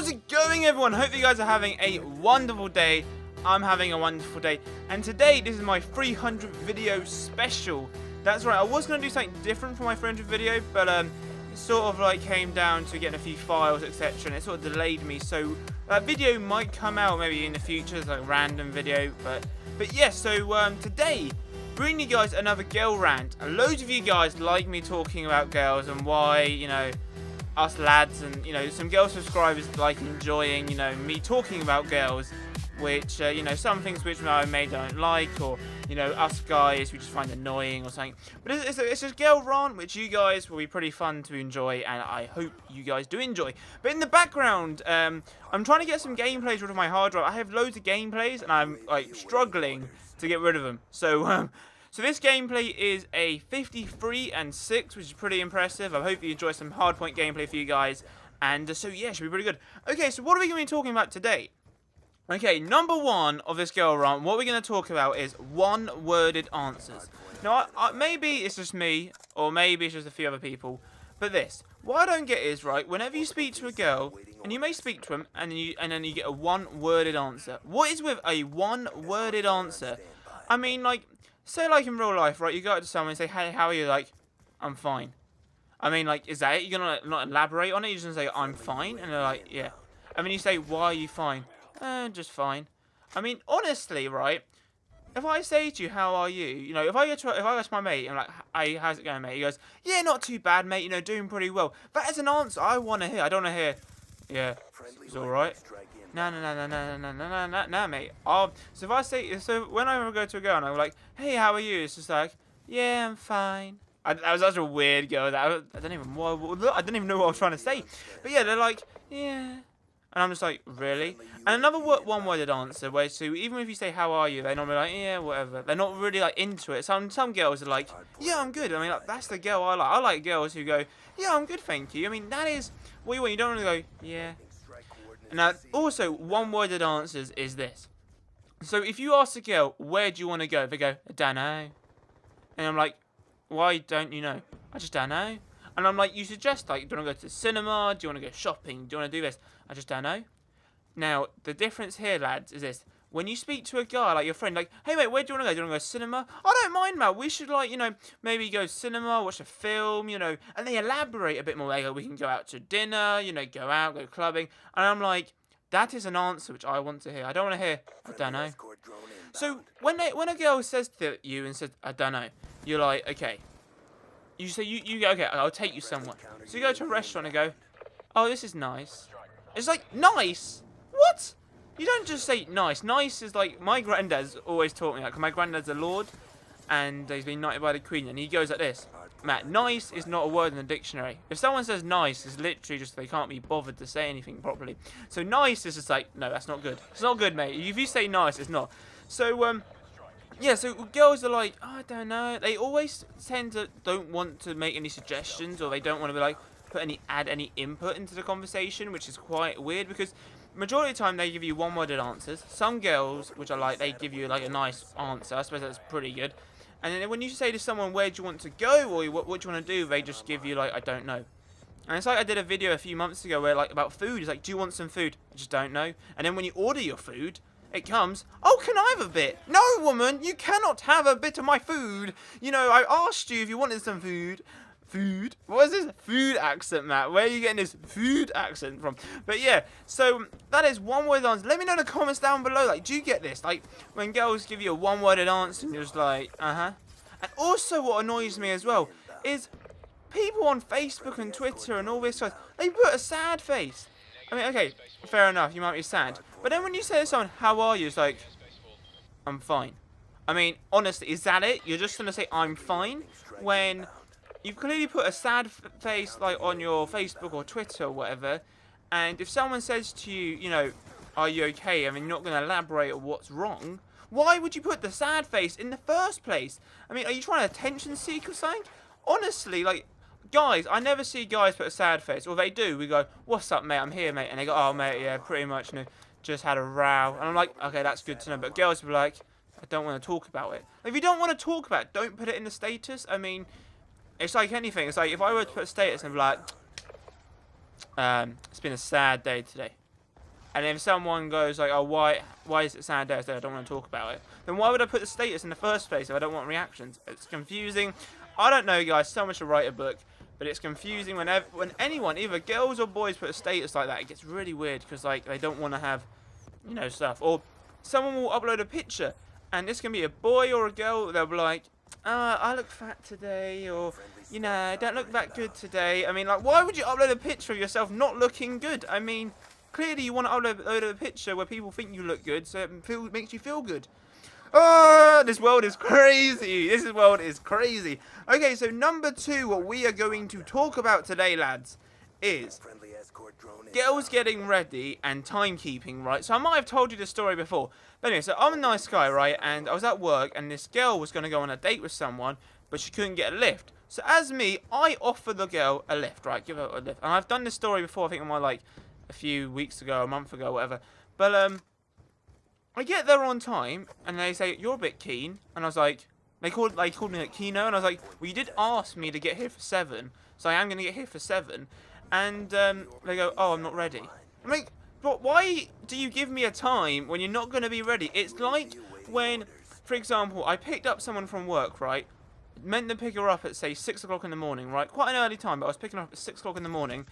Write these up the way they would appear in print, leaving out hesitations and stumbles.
How's it going, everyone? Hope you guys are having a wonderful day. I'm having a wonderful day. And today, this is my 300 video special. That's right, I was going to do something different for my 300 video, but it sort of like came down to getting a few files, etc. And it sort of delayed me. So that video might come out maybe in the future. It's like a random video. But yeah, so today, bringing you guys another girl rant. And loads of you guys like me talking about girls and why, you know, us lads and, you know, some girl subscribers like enjoying, you know, me talking about girls, which, you know, some things which I may don't like, or, you know, us guys we just find annoying or something. But it's a girl rant which you guys will be pretty fun to enjoy, and I hope you guys do enjoy. But in the background, I'm trying to get some gameplays rid of my hard drive. I have loads of gameplays, and I'm, like, struggling to get rid of them. So, So this gameplay is a 53 and 6, which is pretty impressive. I hope you enjoy some hardpoint gameplay for you guys. And so yeah, it should be pretty good. Okay, so what are we going to be talking about today? Okay, number one of this girl rant, what we're going to talk about is one-worded answers. Now, maybe it's just me, or maybe it's just a few other people, but this. What I don't get is, right, whenever you speak to a girl, and you may speak to them, and then you get a one-worded answer. What is with a one-worded answer? I mean, like, say, like, in real life, right, you go up to someone and say, hey, how are you? Like, I'm fine. I mean, like, is that it? You're going to not elaborate on it? You're just going to say, I'm fine? And they're like, yeah. And then you say, why are you fine? Just fine. I mean, honestly, right, if I say to you, how are you? You know, if I go to my mate, I'm like, hey, how's it going, mate? He goes, yeah, not too bad, mate. You know, doing pretty well. That is an answer I want to hear. I don't want to hear, yeah, it's all right. No, mate. So if I say, so when I go to a girl and I'm like, hey, how are you? It's just like, yeah, I'm fine. That was such a weird girl. I don't even know what I was trying to say. But yeah, they're like, yeah. And I'm just like, really? And another one-worded answer, where so even if you say, how are you? They're normally like, yeah, whatever. They're not really like into it. Some girls are like, yeah, I'm good. I mean, like, that's the girl I like. I like girls who go, yeah, I'm good, thank you. I mean, that is what you want. You don't want to go, yeah. Now, also, one-worded answers is this. So if you ask a girl, where do you want to go? They go, I don't know. And I'm like, why don't you know? I just don't know. And I'm like, you suggest, like, do you want to go to the cinema? Do you want to go shopping? Do you want to do this? I just don't know. Now, the difference here, lads, is this. When you speak to a guy, like your friend, like, hey, mate, where do you want to go? Do you want to go cinema? I don't mind, mate. We should, like, you know, maybe go cinema, watch a film, you know. And they elaborate a bit more. They go, we can go out to dinner, you know, go out, go clubbing. And I'm like, that is an answer which I want to hear. I don't want to hear, I don't know. So, when a girl says to you and says, I don't know, you're like, okay. You say, you go, okay, I'll take you somewhere. So you go to a restaurant and go, oh, this is nice. It's like, nice? What? You don't just say nice. Nice is like, my granddad's always taught me that, because my granddad's a lord, and he's been knighted by the queen, and he goes like this. Matt, nice is not a word in the dictionary. If someone says nice, it's literally just they can't be bothered to say anything properly. So nice is just like, no, that's not good. It's not good, mate. If you say nice, it's not. So, yeah, so girls are like, oh, I don't know. They always tend to don't want to make any suggestions, or they don't want to be like add any input into the conversation, which is quite weird because majority of the time they give you one-worded answers. Some girls, which I like, they give you like a nice answer. I suppose that's pretty good. And then when you say to someone, where do you want to go, or what do you want to do, they just give you like, I don't know. And it's like I did a video a few months ago where like about food. It's like, do you want some food? I just don't know. And then when you order your food, it comes, oh, can I have a bit? No, woman, you cannot have a bit of my food. You know, I asked you if you wanted some food. Food? What is this food accent, Matt? Where are you getting this food accent from? But yeah, so that is one-worded answer. Let me know in the comments down below, like, do you get this? Like, when girls give you a one-worded answer and you're just like, uh-huh. And also what annoys me as well is people on Facebook and Twitter and all this stuff, they put a sad face. I mean, okay, fair enough, you might be sad. But then when you say to someone, how are you? It's like, I'm fine. I mean, honestly, is that it? You're just going to say, I'm fine? When you've clearly put a sad face, like, on your Facebook or Twitter or whatever. And if someone says to you, you know, are you okay? I mean, you're not going to elaborate on what's wrong. Why would you put the sad face in the first place? I mean, are you trying to attention seek or something? Honestly, like, guys, I never see guys put a sad face. Or they do. We go, what's up, mate? I'm here, mate. And they go, oh, mate, yeah, pretty much, you know, just had a row. And I'm like, okay, that's good to know. But girls will be like, I don't want to talk about it. If you don't want to talk about it, don't put it in the status. I mean, it's like anything. It's like if I were to put a status and be like, it's been a sad day today. And if someone goes like, oh, why is it sad day? I don't want to talk about it. Then why would I put the status in the first place if I don't want reactions? It's confusing. I don't know, guys. So much to write a book, but it's confusing when anyone, either girls or boys, put a status like that. It gets really weird because like they don't want to have, you know, stuff. Or someone will upload a picture, and this can be a boy or a girl. They'll be like, I look fat today, or you know, I don't look that good today. I mean, like, why would you upload a picture of yourself not looking good? I mean, clearly you want to upload a picture where people think you look good, so it makes you feel good. Oh, this world is crazy. This world is crazy. Okay, so number 2, what we are going to talk about today, lads, is girls getting ready and timekeeping, right? So I might have told you this story before. But anyway, so I'm a nice guy, right? And I was at work, and this girl was going to go on a date with someone, but she couldn't get a lift. So as me, I offer the girl a lift, right? Give her a lift. And I've done this story before, I think on my, like, a few weeks ago, a month ago, whatever. But, I get there on time, and they say, you're a bit keen. And I was like, they called me like Kino, and I was like, well, you did ask me to get here for 7, so I am going to get here for 7. And they go, oh, I'm not ready. I'm like, but why do you give me a time when you're not going to be ready? It's like when, for example, I picked up someone from work, right? Meant to pick her up at, say, 6 o'clock in the morning, right? Quite an early time, but I was picking her up at 6 o'clock in the morning.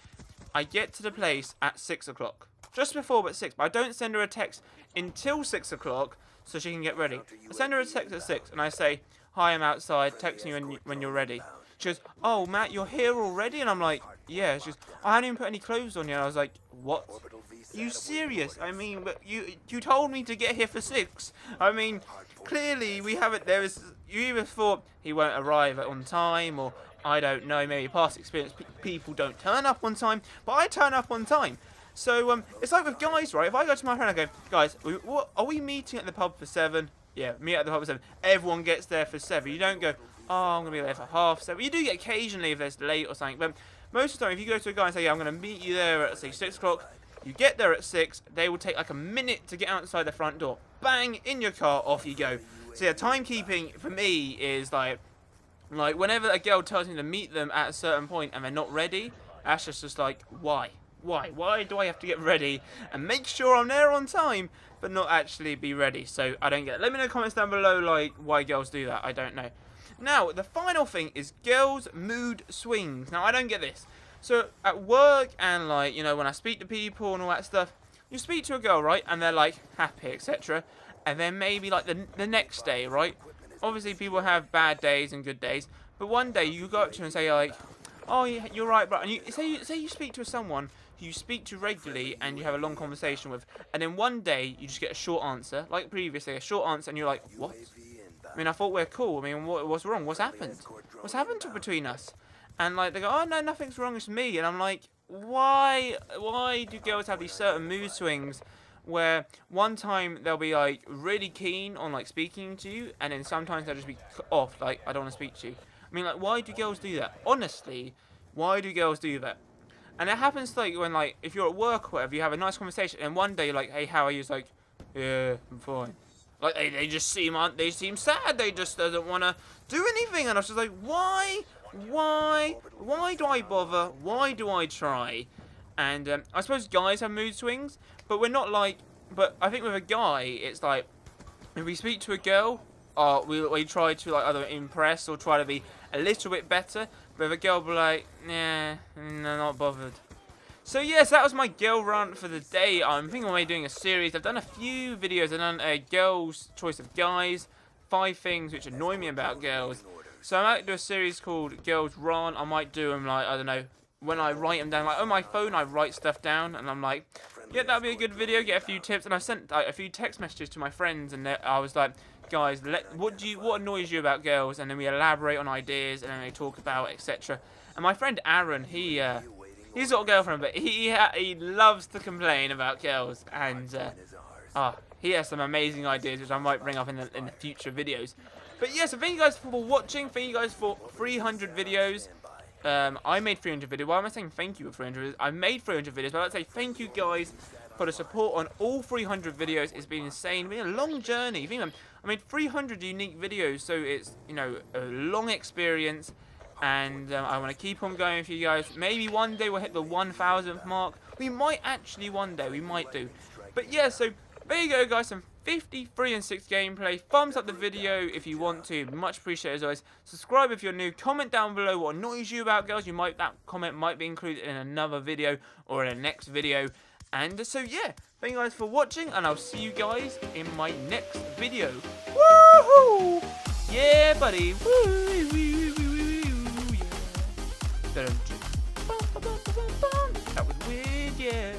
I get to the place at 6 o'clock. Just before, but 6. But I don't send her a text until 6 o'clock so she can get ready. I send her a text at 6 and I say, hi, I'm outside, text me when you're ready. She goes, oh, Matt, you're here already? And I'm like, yeah. She goes, I haven't even put any clothes on yet. And I was like, what? Are you serious? I mean, but you told me to get here for 6. I mean, clearly we haven't, you either thought he won't arrive on time, or I don't know, maybe past experience, people don't turn up on time, but I turn up on time. So, it's like with guys, right? If I go to my friend and I go, guys, are we meeting at the pub for 7? Yeah, meet at the pub for 7. Everyone gets there for 7. You don't go, oh, I'm going to be there for half 7. You do get occasionally if there's late or something, but most of the time, if you go to a guy and say, yeah, I'm going to meet you there at, say, 6 o'clock, you get there at 6, they will take like a minute to get outside the front door. Bang, in your car, off you go. So, yeah, timekeeping for me is like whenever a girl tells me to meet them at a certain point and they're not ready, that's just like, why? Why do I have to get ready and make sure I'm there on time, but not actually be ready? So I don't get it. Let me know in the comments down below, like, why girls do that. I don't know. Now, the final thing is girls' mood swings. Now, I don't get this. So at work and, like, you know, when I speak to people and all that stuff, you speak to a girl, right, and they're, like, happy, etc. And then maybe, like, the next day, right? Obviously, people have bad days and good days. But one day, you go up to them and say, like, oh, you're right, bro. And say you speak to someone who you speak to regularly and you have a long conversation with, and then one day you just get a short answer, like previously, a short answer, and you're like, what? I mean, I thought we're cool. I mean, what's wrong? What's happened? What's happened between us? And like they go, oh no, nothing's wrong. It's me. And I'm like, why do girls have these certain mood swings where one time they'll be like really keen on like speaking to you, and then sometimes they'll just be off, like I don't want to speak to you. I mean, like, why do girls do that? Honestly, why do girls do that? And it happens like when, like, if you're at work or whatever, you have a nice conversation, and one day you're like, hey, how are you? It's like, yeah, I'm fine. Like, they just seem sad. They just doesn't want to do anything. And I was just like, why do I bother? Why do I try? And I suppose guys have mood swings, but we're not like, but I think with a guy, it's like, if we speak to a girl, we try to like either impress or try to be a little bit better. But if a girl be like, nah, no, not bothered. So yes, that was my girl rant for the day. I'm thinking of doing a series. I've done a few videos. I've done a girl's choice of guys, 5 things which annoy me about girls. So I might do a series called Girls Rant. I might do them like, I don't know, when I write them down, like on my phone I write stuff down, and I'm like, yeah, that'd be a good video, get a few tips. And I sent like, a few text messages to my friends, and I was like, guys, what annoys you about girls? And then we elaborate on ideas, and then we talk about etc. And my friend Aaron, he's got a girlfriend, but he loves to complain about girls, and he has some amazing ideas which I might bring up in the future videos. But yeah, so thank you guys for watching. Thank you guys for 300 videos. I made 300 videos. Why am I saying thank you for 300 videos? I made 300 videos, but I'd like to say thank you guys for the support on all 300 videos. It's been insane. It's been a long journey. I made 300 unique videos, so it's, you know, a long experience, and I want to keep on going for you guys. Maybe one day we'll hit the 1,000th mark. We might actually one day. We might do. But yeah, so there you go, guys. Some 53 and 6 gameplay. Thumbs up the video if you want to. Much appreciated as always. Subscribe if you're new. Comment down below what annoys you about girls. That comment might be included in another video or in a next video. And so yeah, thank you guys for watching, and I'll see you guys in my next video. Woohoo! Yeah, buddy. Woo, woo, woo, woo, yeah. That was weird, yeah.